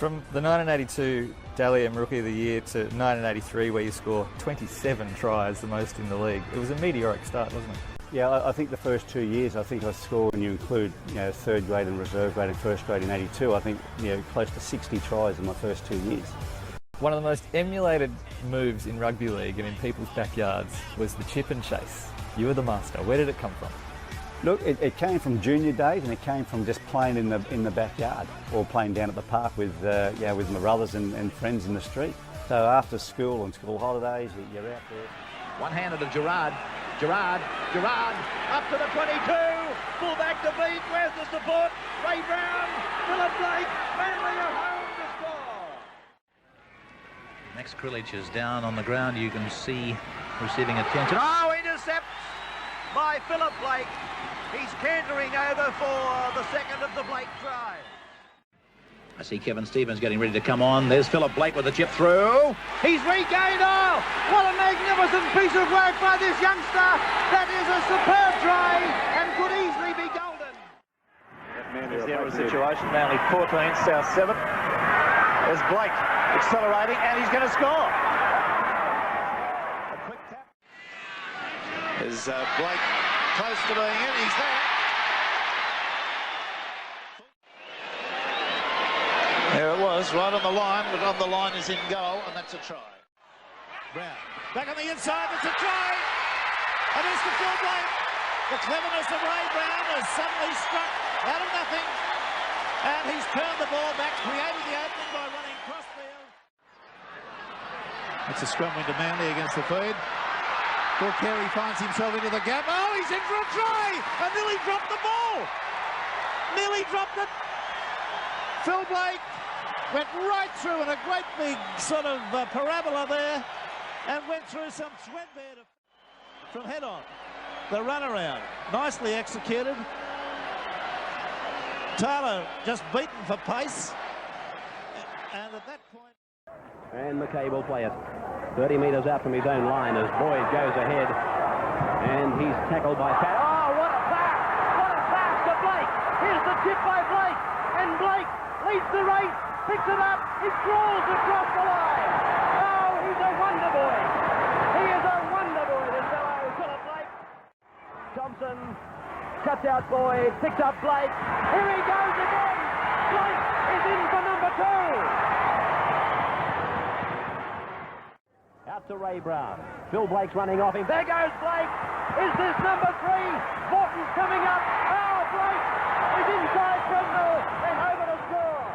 From the 1982 Dally M Rookie of the Year to 1983, where you score 27 tries, the most in the league, it was a meteoric start, wasn't it? Yeah, I think the first 2 years, I think I scored, when you include, third grade and reserve grade and first grade in 82, I think, close to 60 tries in my first 2 years. One of the most emulated moves in rugby league and in people's backyards was the chip and chase. You were the master. Where did it come from? Look, it came from junior days, and it came from just playing in the backyard, or playing down at the park with my brothers and friends in the street. So after school and school holidays, you're out there. One-handed to Gerard, up to the 22, full back to beat, where's the support? Ray Brown, Philip Blake, Manly are home to score. Max Krilich is down on the ground, you can see receiving attention. Oh, intercept by Philip Blake. He's cantering over for the second of the Blake try. I see Kevin Stevens getting ready to come on. There's Philip Blake with the chip through. He's regained. Oh, what a magnificent piece of work by this youngster. That is a superb try and could easily be golden. Is the other situation. Manly 14, South 7. There's Blake accelerating, and he's going to score. A quick tap. There's Blake close to being in. He's there. There it was, right on the line, but on the line is in goal, and that's a try. Brown, back on the inside, it's a try! And it's the Phil Blake. The cleverness of Ray Brown has suddenly struck out of nothing, and he's turned the ball back, created the opening by running cross field. It's a scrum into Manly against the feed. Paul Carey finds himself into the gap. Oh, he's in for a try! And nearly dropped the ball! Nearly dropped it! Phil Blake went right through in a great big sort of parabola there and went through some threadbare from head on. The runaround, nicely executed. Taylor just beaten for pace. And at that point... And McKay will play it 30 metres out from his own line as Boyd goes ahead. And he's tackled by Pat. Oh, what a pass! What a pass to Blake! Here's the tip by Blake! And Blake leads the race, picks it up, he crawls across the line. Oh, he's a wonder boy. He is a wonder boy, this fellow, Philip Blake. Thompson cuts out Boyd, picks up Blake. Here he goes again. Blake is in for number 2. Out to Ray Brown. Phil Blake's running off him. There goes Blake. Is this number 3? Morton's coming up. Oh, Blake is inside Brendel and over to score.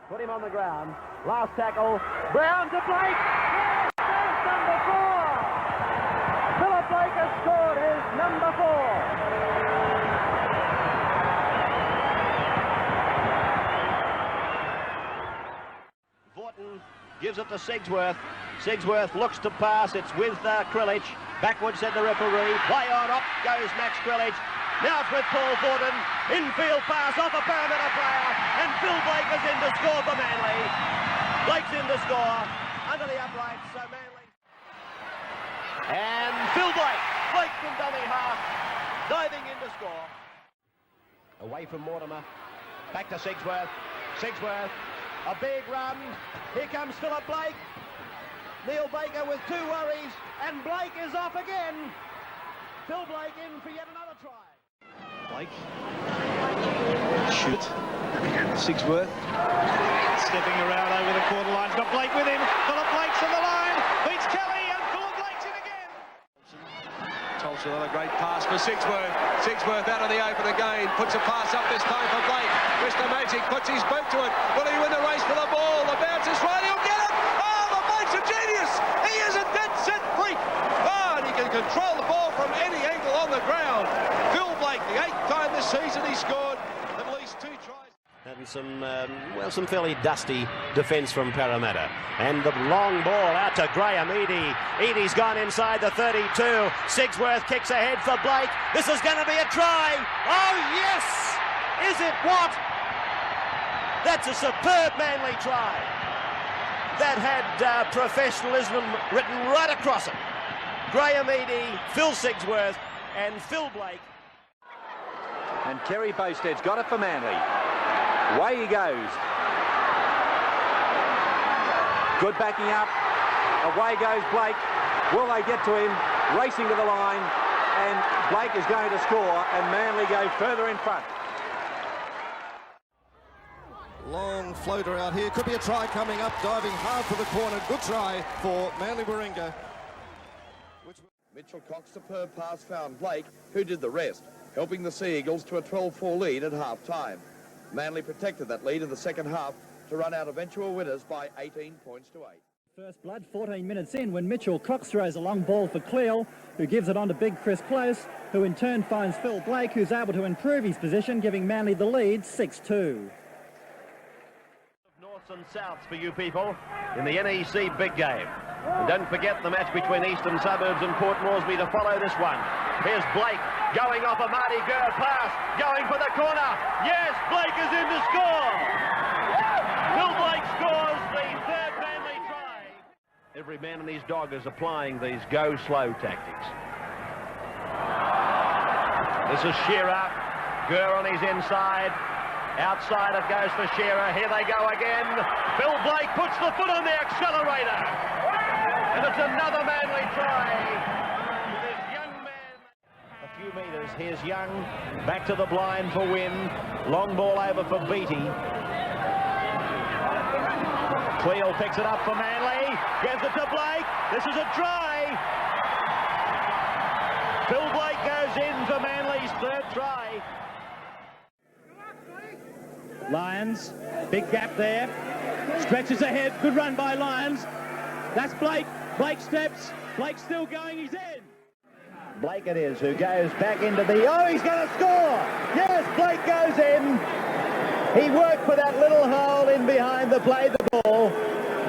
Put him on the ground. Last tackle. Brown to Blake. Yes, there's number 4. Philip Blake has scored his number 4. Vaughton gives it to Sigsworth. Sigsworth looks to pass. It's with Krilich. Backwards, said the referee. Play on. Up goes Max Krilich. Now it's with Paul Vaughton. Infield pass off a Parramatta player. And Phil Blake is in to score for Manly. Blake's in to score. Under the uprights, so Manly. And Phil Blake. Blake from dummy half. Diving in to score. Away from Mortimer. Back to Sigsworth. Sigsworth. A big run. Here comes Philip Blake. Neil Baker with 2 worries. And Blake is off again. Phil Blake in for yet another try. Blake. Shoot. Sigsworth. Stepping around over the quarter line. Got Blake with him. Philip Blake's on the line. Beats Kelly and Philip Blake's in again. Thompson on a great pass for Sigsworth. Sigsworth out of the open again. Puts a pass up this time for Blake. Mr. Magic puts his boot to it. Will he win the race for the ball? The bounce is right. He'll get it. Oh, the Blake's a genius. He is a dead set freak. Oh, and he can control the ball from any angle on the ground. Phil Blake, the 8th time this season he scored at least 2 tries. And some fairly dusty defence from Parramatta. And the long ball out to Graham Eadie. Eadie's gone inside the 32. Sigsworth kicks ahead for Blake. This is going to be a try. Oh, yes! Is it what? That's a superb Manly try. That had professionalism written right across it. Graham Eadie, Phil Sigsworth, and Phil Blake. And Kerry Bosted's got it for Manly. Away he goes. Good backing up. Away goes Blake. Will they get to him? Racing to the line. And Blake is going to score, and Manly go further in front. Long floater out here. Could be a try coming up. Diving hard for the corner. Good try for Manly Warringah. Mitchell Cox, superb pass, found Blake, who did the rest, helping the Sea Eagles to a 12-4 lead at half-time. Manly protected that lead in the second half to run out eventual winners by 18 points to 8. First blood 14 minutes in when Mitchell Cox throws a long ball for Cleal, who gives it on to big Chris Close, who in turn finds Phil Blake, who's able to improve his position, giving Manly the lead 6-2. Norths and Souths for you people in the NEC big game. And don't forget the match between Eastern Suburbs and Port Moresby to follow this one. Here's Blake going off a Marty Gurr pass, going for the corner. Yes, Blake is in to score. Phil Blake scores the third Manly try. Every man and his dog is applying these go slow tactics. This is Shearer. Gurr on his inside. Outside it goes for Shearer. Here they go again. Phil Blake puts the foot on the accelerator. And it's another Manly try. This young man. A few metres. Here's Young. Back to the blind for Wynn. Long ball over for Beattie. Cleal picks it up for Manly. Gives it to Blake. This is a try. Phil Blake goes in for Manly's third try. Lyons, big gap there. Stretches ahead. Good run by Lyons. That's Blake. Blake steps. Blake's still going. He's in. Blake it is who goes back into the... Oh, he's going to score! Yes, Blake goes in. He worked for that little hole in behind the play, the ball,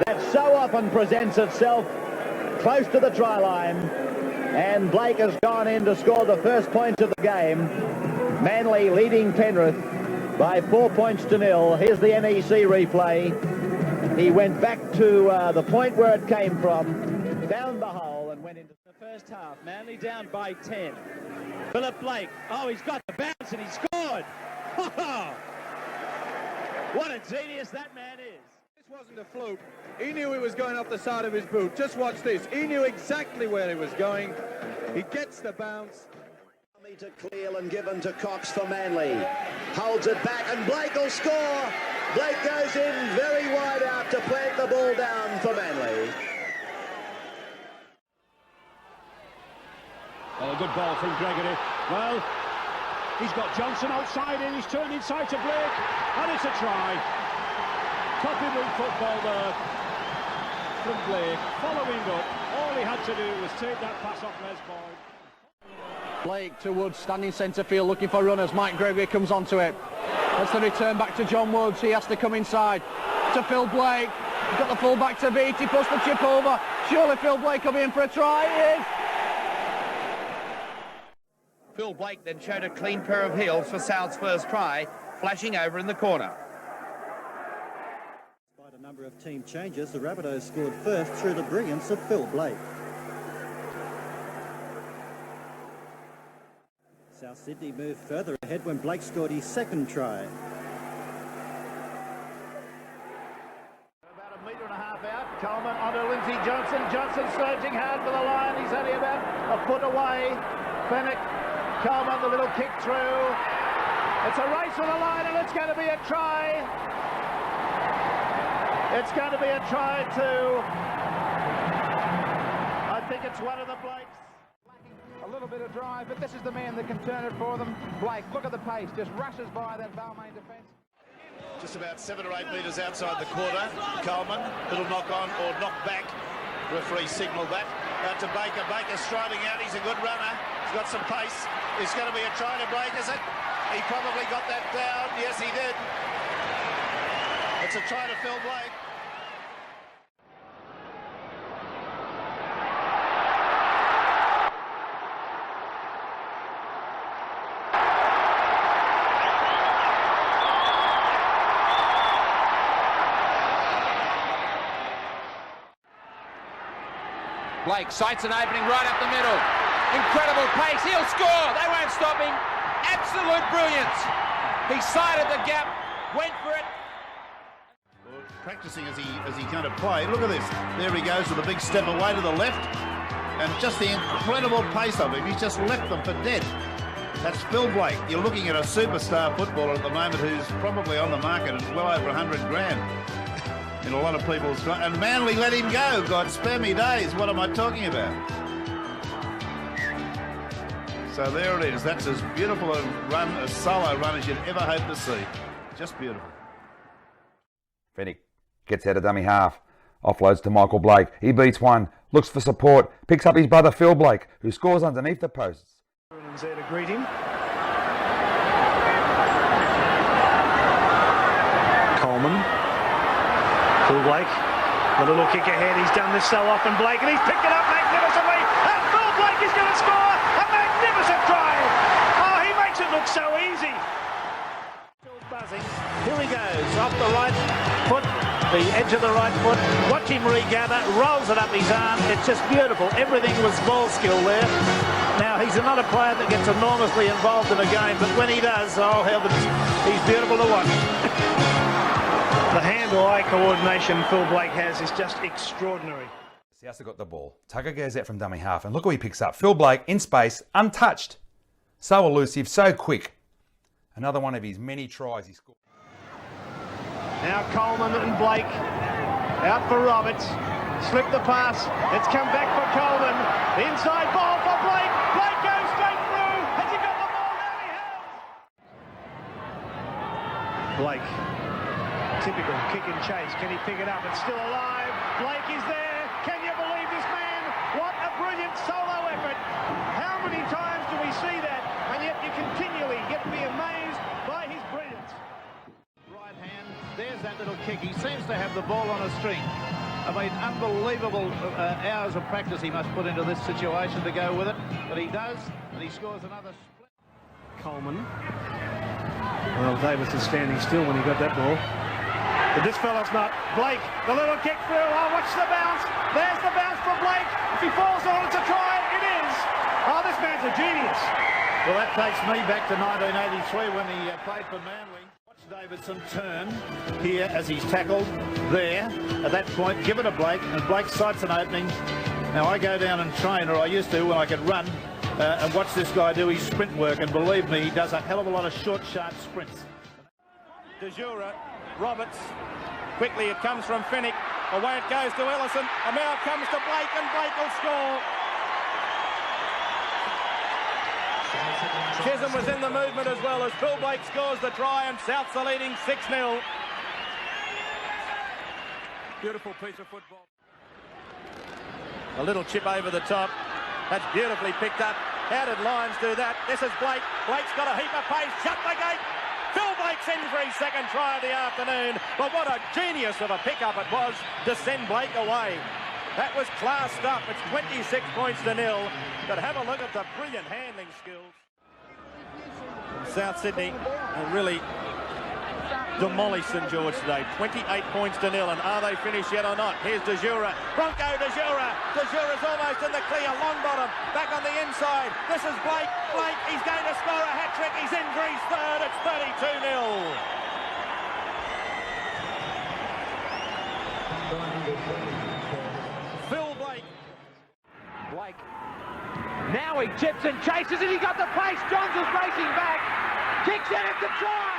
that so often presents itself close to the try line. And Blake has gone in to score the first points of the game. Manly leading Penrith by 4 points to 0. Here's the NEC replay. He went back to the point where it came from, found the hole and went into the first half. Manly down by 10. Philip Blake. Oh, he's got the bounce and he scored. What a genius that man is. This wasn't a fluke. He knew he was going off the side of his boot. Just watch this. He knew exactly where he was going. He gets the bounce. To Cleal and given to Cox for Manly. Holds it back and Blake will score. Blake goes in very wide out to plant the ball down for Manly. Oh, a good ball from Gregory. Well, he's got Johnson outside in. He's turned inside to Blake. And it's a try. Copybook football there from Blake. Following up, all he had to do was take that pass off Les Boyd. Blake to Woods, standing centre field, looking for runners. Mike Gregory comes onto it. That's the return back to John Woods. He has to come inside to Phil Blake. He's got the full back to Beattie, puts the chip over. Surely Phil Blake will be in for a try. He is. Phil Blake then showed a clean pair of heels for South's first try, flashing over in the corner. Despite a number of team changes, the Rabbitohs scored first through the brilliance of Phil Blake. South Sydney moved further ahead when Blake scored his second try. About a metre and a half out. Coleman onto Lindsay Johnson. Johnson surging hard for the line. He's only about a foot away. Fenwick, Coleman, the little kick through. It's a race for the line and it's going to be a try. It's going to be a try too. I think it's one of the Blakes. A little bit of drive, but this is the man that can turn it for them. Blake, look at the pace, just rushes by that Balmain defence. Just about 7 or 8 metres outside the quarter. Coleman, little knock on or knock back. Referee signalled that. Out to Baker. Baker striding out. He's a good runner. He's got some pace. It's going to be a try to break, is it? He probably got that down. Yes, he did. It's a try to Phil Blake. Blake sights an opening right up the middle. Incredible pace. He'll score. They won't stop him. Absolute brilliance. He sighted the gap, went for it. practicing as he kind of play. Look at this. There he goes with a big step away to the left. And just the incredible pace of him. He's just left them for dead. That's Phil Blake. You're looking at a superstar footballer at the moment who's probably on the market at well over 100 grand. In a lot of people's... And Manly let him go. God spare me days. What am I talking about? So there it is. That's as beautiful a run, a solo run as you'd ever hope to see. Just beautiful. Fennick gets out of dummy half. Offloads to Michael Blake. He beats one. Looks for support. Picks up his brother Phil Blake, who scores underneath the posts. There to greet him. Coleman. Phil Blake. The little kick ahead. He's done this so often, Blake, and he's picked it up magnificently. And Phil Blake is going to score a magnificent try. Oh, he makes it look so easy. Still buzzing. Here he goes. Off the right foot. The edge of the right foot. Watch him regather. Rolls it up his arm. It's just beautiful. Everything was ball skill there. Now, he's another player that gets enormously involved in a game, but when he does, oh, heavens, he's beautiful to watch. The hand-eye coordination Phil Blake has is just extraordinary. Souths got the ball. Tugger goes out from dummy half, and look who he picks up. Phil Blake in space, untouched. So elusive, so quick. Another one of his many tries he scored. Now Coleman and Blake out for Roberts. Slip the pass. It's come back for Coleman. The inside ball for Blake. Blake goes straight through. Has he got the ball? Now he has. Blake. Typical kick and chase. Can he pick it up? It's still alive. Blake is there. Can you believe this man? What a brilliant solo effort. How many times do we see that? And yet you continually get to be amazed by his brilliance. Right hand. There's that little kick. He seems to have the ball on a string. I mean, unbelievable hours of practice he must put into this situation to go with it. But he does, and he scores another split. Coleman. Well, Davis is standing still when he got that ball. But this fella's not. Blake, the little kick through. Oh, watch the bounce. There's the bounce for Blake. If he falls on, it's a try. It is. Oh, this man's a genius. Well, that takes me back to 1983 when he played for Manly. Davidson turn here as he's tackled there. At that point, give it to Blake, and Blake sights an opening. Now, I go down and train, or I used to when I could run, and watch this guy do his sprint work, and believe me, he does a hell of a lot of short, sharp sprints. De Jura, Roberts, quickly it comes from Fennick, away it goes to Ellison, and now it comes to Blake, and Blake will score. Chisholm was in the movement as well as Phil Blake scores the try, and Souths are leading 6-0. Beautiful piece of football. A little chip over the top. That's beautifully picked up. How did Lyons do that? This is Blake. Blake's got a heap of pace. Shut the gate. Phil Blake's in for his second try of the afternoon. But what a genius of a pickup it was to send Blake away. That was class stuff. It's 26 points to 0. But have a look at the brilliant handling skills. South Sydney really demolished St George today. 28 points to 0, and are they finished yet or not? Here's De Jura. Bronco De Jura. De Jura's almost in the clear. Long bottom. Back on the inside. This is Blake. Blake, he's going to score a hat-trick. He's in for his third. It's 32-0. Phil Blake. Blake. Now he chips and chases, and he got the pace. Johns is racing back. Kicks out to try.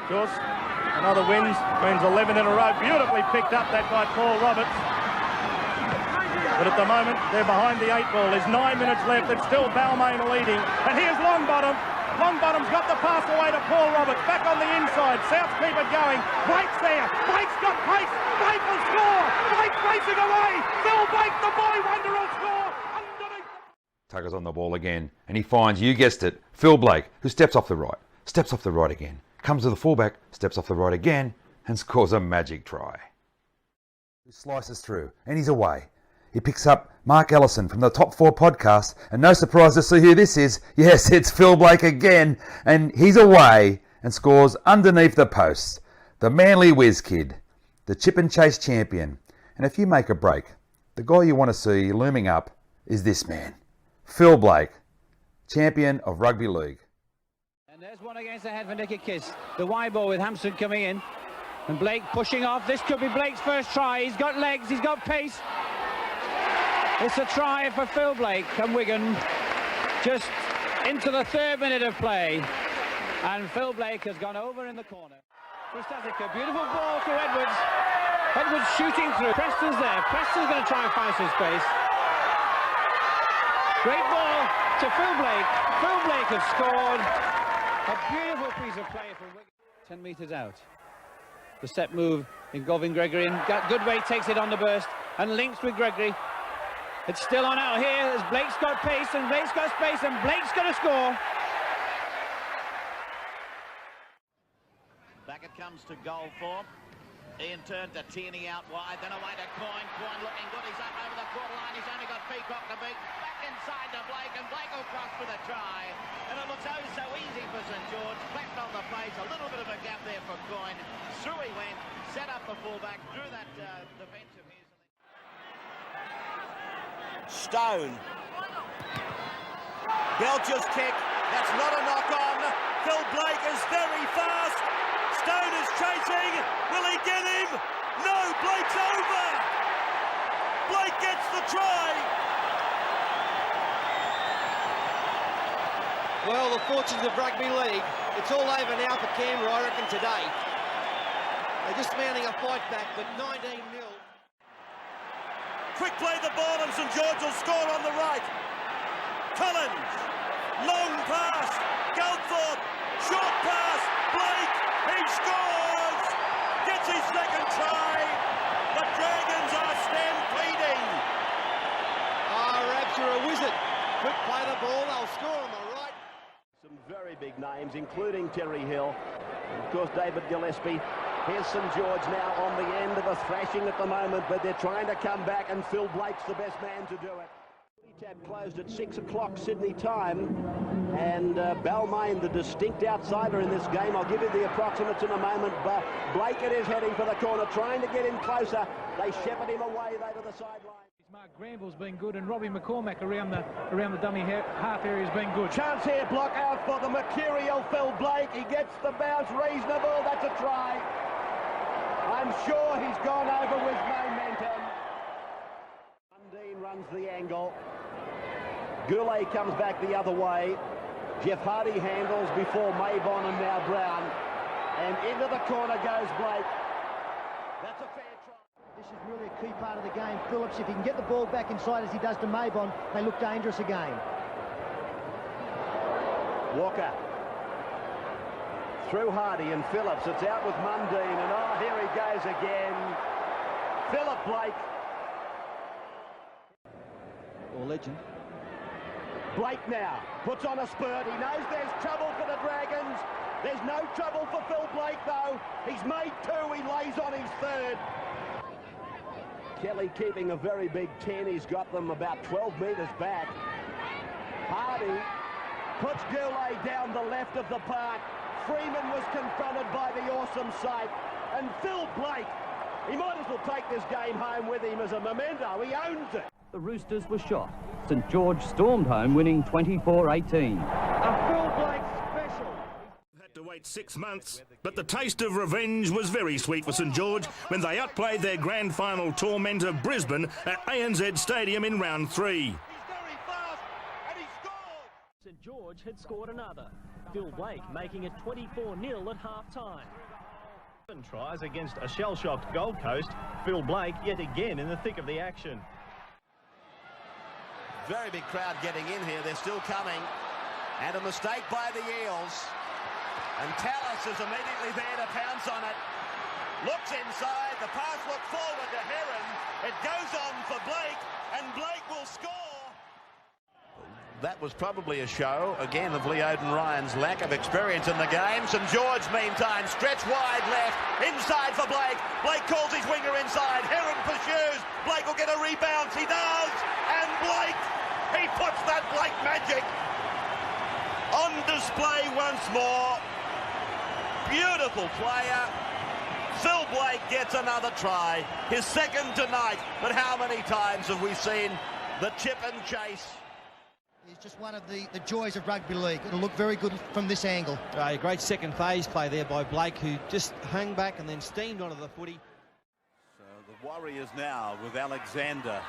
Of course, another wins. Wins 11 in a row. Beautifully picked up that by Paul Roberts. But at the moment, they're behind the 8 ball. There's 9 minutes left. It's still Balmain leading. And here's Longbottom. Longbottom's got the pass away to Paul Roberts. Back on the inside. Souths keep it going. Blake's there. Blake's got pace. Blake will score. Blake's racing away. Phil Blake, the boy wonder, will score. Underneath. Tugger's on the ball again, and he finds, you guessed it, Phil Blake, who steps off the right, steps off the right again, comes to the fullback, steps off the right again, and scores a magic try. He slices through, and he's away. He picks up Mark Ellison from the Top 4 podcast, and no surprise to see who this is. Yes, it's Phil Blake again, and he's away and scores underneath the posts. The Manly whiz kid, the chip and chase champion. And if you make a break, the guy you want to see looming up is this man, Phil Blake, champion of rugby league. And there's one against the head for Nicky Kiss. The wide ball with Hampson coming in. And Blake pushing off. This could be Blake's first try. He's got legs, he's got pace. It's a try for Phil Blake and Wigan, just into the 3rd minute of play. And Phil Blake has gone over in the corner. Kristazika, beautiful ball to Edwards. Edwards shooting through. Preston's there. Preston's going to try and find some space. Great ball to Phil Blake. Phil Blake has scored. A beautiful piece of play from Wigan. 10 metres out. The set move in Govin Gregory, and Goodway takes it on the burst and links with Gregory. It's still on out here as Blake's got pace and Blake's got space and Blake's going to score. Back it comes to goal form. Ian turned to Tierney out wide, then away to Coyne. Coyne looking good, he's up over the quarter line, he's only got Peacock to beat. Back inside to Blake, and Blake will cross for the try. And it looks oh so easy for St George. Clapped on the face, a little bit of a gap there for Coyne. Through he went, set up the fullback, drew that defence of his. Stone. Belcher's kick, that's not a knock-on. Phil Blake is very fast. Stone is chasing. Will he get him? No, Blake's over. Blake gets the try. Well, the fortunes of rugby league, it's all over now for Canberra, I reckon, today. They're just mounting a fight back, but 19-0. Quick play the ball and St George will score on the right. Collins, long pass, Gelthorpe, short pass, Blake, he scores! Gets his second try. The Dragons are stampeding. Rabs are a wizard. Quick play the ball, they'll score on the right. Some very big names, including Terry Hill. And of course, David Gillespie. Here's St George now on the end of a thrashing at the moment, but they're trying to come back, and Phil Blake's the best man to do it. Tap closed at 6 o'clock Sydney time, and Balmain, the distinct outsider in this game. I'll give you the approximates in a moment, but Blake it is heading for the corner, trying to get him closer. They shepherd him away there to the sideline. Mark Granville's been good, and Robbie McCormack around the dummy half area has been good. Chance here, block out for the mercurial Phil Blake. He gets the bounce reasonable. That's a try. I'm sure he's gone over with momentum. Mundine runs the angle. Goulet comes back the other way. Jeff Hardy handles before Maybon and now Brown. And into the corner goes Blake. That's a fair try. This is really a key part of the game. Phillips, if he can get the ball back inside as he does to Maybon, they look dangerous again. Walker. Through Hardy and Phillips. It's out with Mundine. And oh, here he goes again. Philip Blake. Or legend. Blake now puts on a spurt. He knows there's trouble for the Dragons. There's no trouble for Phil Blake, though. He's made 2. He lays on his 3rd. Kelly keeping a very big 10. He's got them about 12 metres back. Hardy puts Goulet down the left of the park. Freeman was confronted by the awesome sight. And Phil Blake, he might as well take this game home with him as a memento. He owns it. The Roosters were shot. St George stormed home, winning 24-18. A Phil Blake special. Had to wait 6 months, but the taste of revenge was very sweet for St George when they outplayed their grand final tormentor Brisbane at ANZ Stadium in round 3. St George had scored another. Phil Blake making it 24-0 at half-time. 7 tries against a shell-shocked Gold Coast. Phil Blake yet again in the thick of the action. Very big crowd getting in here. They're still coming. And a mistake by the Eels. And Tallis is immediately there to pounce on it. Looks inside. The pass looked forward to Heron. It goes on for Blake. And Blake will score. That was probably a show, again, of Lee Oden-Ryan's lack of experience in the game. St George, meantime, stretch wide left, inside for Blake. Blake calls his winger inside. Heron pursues. Blake will get a rebound. He does. And Blake, he puts that Blake magic on display once more. Beautiful player. Phil Blake gets another try. His 2nd tonight. But how many times have we seen the chip and chase? It's just one of the joys of rugby league. It'll look very good from this angle. A great second phase play there by Blake, who just hung back and then steamed onto the footy. So the Warriors now with Alexander.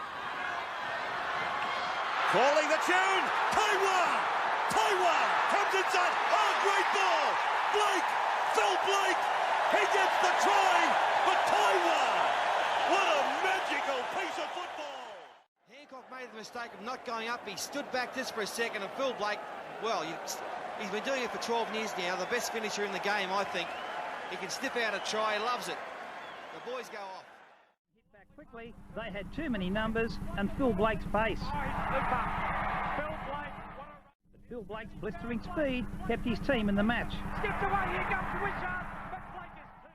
Calling the tune! Taiwan! Taiwan comes inside. Oh, great ball! Blake! Phil Blake! He gets the try for Taiwan! What a magical piece of football! Hancock made the mistake of not going up. He stood back just for a second, and Phil Blake, well, he's been doing it for 12 years now. The best finisher in the game, I think. He can snip out a try. He loves it. The boys go off. Quickly, they had too many numbers, and Phil Blake's pace. Phil Blake's blistering speed kept his team in the match. Skipped away, here comes Wishart, but Blake is too.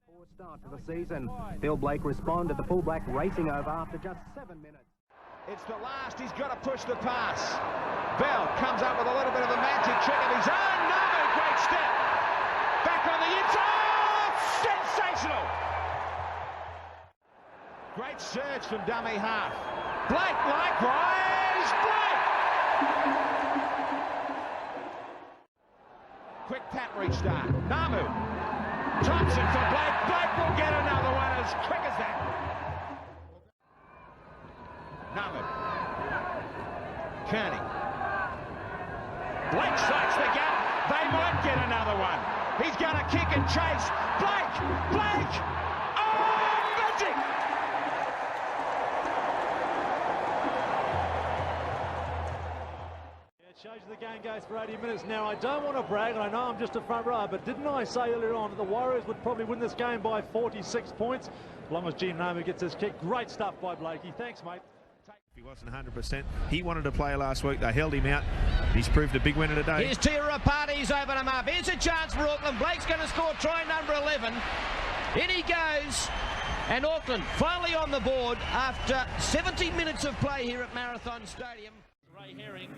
Poor start to the season. Phil Blake responded, the fullback racing over after just 7 minutes. It's the last, he's got to push the pass. Bell comes up with a little bit of a magic trick of his own. No, great step. Back on the inside. Sensational. Great surge from dummy half. Blake likewise. Blake. Quick tap restart. Namu. Thompson for Blake. Blake will get another one as quick as that. Namu. Kearney. Blake strikes the gap. They might get another one. He's going to kick and chase. Blake. Blake. Oh, magic. Shows you the game goes for 80 minutes. Now, I don't want to brag, and I know I'm just a front row, but didn't I say earlier on that the Warriors would probably win this game by 46 points? As long as Gene Namu gets his kick. Great stuff by Blakey. Thanks, mate. He wasn't 100%. He wanted to play last week. They held him out. He's proved a big winner today. Here's Tiarapati's open him up. Here's a chance for Auckland. Blake's going to score try number 11. In he goes. And Auckland finally on the board after 70 minutes of play here at Marathon Stadium. Ray Herring.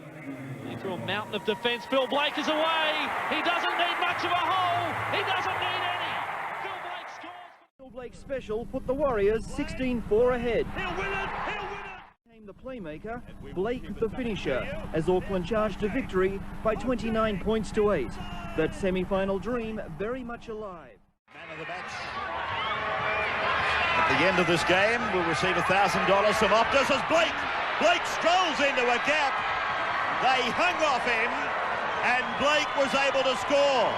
Through a mountain of defence. Phil Blake is away. He doesn't need much of a hole. He doesn't need any. Phil Blake scores. Phil Blake's special put the Warriors 16-4 ahead. He'll win it. He'll win it. Came the playmaker, Blake the finisher, as Auckland charged to victory by 29 points to 8. That semi-final dream very much alive. Man of the match. At the end of this game, we'll receive $1,000 from Optus as Blake strolls into a gap. They hung off him, and Blake was able to score.